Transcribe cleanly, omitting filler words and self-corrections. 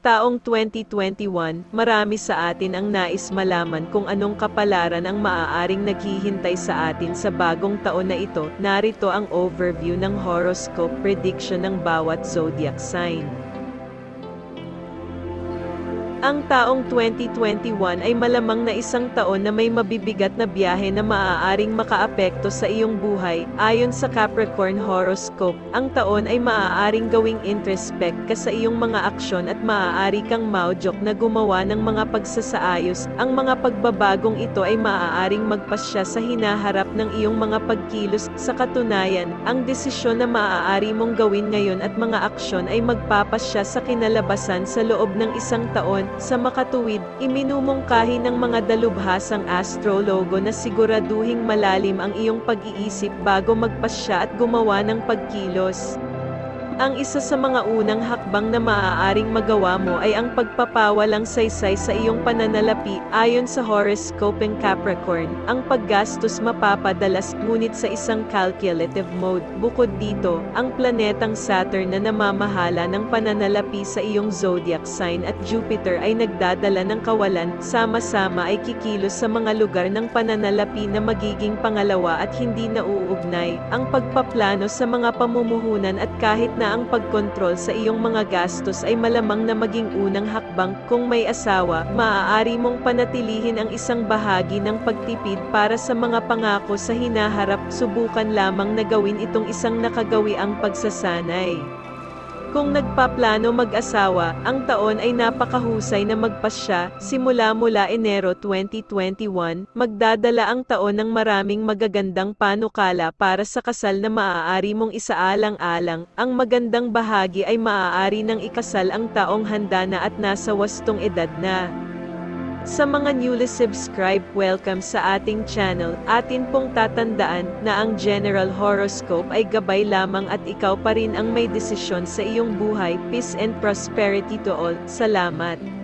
taong 2021, marami sa atin ang nais malaman kung anong kapalaran ang maaaring naghihintay sa atin sa bagong taon na ito. Narito ang overview ng horoscope prediction ng bawat zodiac sign. Ang taong 2021 ay malamang na isang taon na may mabibigat na biyahe na maaaring makaapekto sa iyong buhay. Ayon sa Capricorn horoscope, ang taon ay maaaring gawing introspect ka sa iyong mga aksyon at maaari kang maudyok na gumawa ng mga pagsasaayos. Ang mga pagbabagong ito ay maaaring magpasya sa hinaharap ng iyong mga pagkilos. Sa katunayan, ang desisyon na maaari mong gawin ngayon at mga aksyon ay magpapasya sa kinalabasan sa loob ng isang taon. Sa makatuwid, iminumungkahi ng mga dalubhasang astrologo na siguraduhing malalim ang iyong pag-iisip bago magpasya at gumawa ng pagkilos. Ang isa sa mga unang hakbang na maaaring magawa mo ay ang pagpapawalang saysay sa iyong pananalapi. Ayon sa horoscope ng Capricorn, ang paggastos mapapadalas ngunit sa isang calculative mode. Bukod dito, ang planetang Saturn na namamahala ng pananalapi sa iyong zodiac sign at Jupiter ay nagdadala ng kawalan. Sama-sama ay kikilos sa mga lugar ng pananalapi na magiging pangalawa at hindi nauugnay. Ang pagpaplano sa mga pamumuhunan at kahit na ang pagkontrol sa iyong mga gastos ay malamang na maging unang hakbang. Kung may asawa, maaari mong panatilihin ang isang bahagi ng pagtipid para sa mga pangako sa hinaharap. Subukan lamang na gawin itong isang nakagawiang pagsasanay. Kung nagpaplano mag-asawa, ang taon ay napakahusay na magpasya. Simula Enero 2021, magdadala ang taon ng maraming magagandang panukala para sa kasal na maaari mong isaalang-alang. Ang magandang bahagi ay maaari nang ikasal ang taong handa na at nasa wastong edad na. Sa mga newly subscribe, welcome sa ating channel. Atin pong tatandaan na ang general horoscope ay gabay lamang at ikaw pa rin ang may desisyon sa iyong buhay. Peace and prosperity to all. Salamat.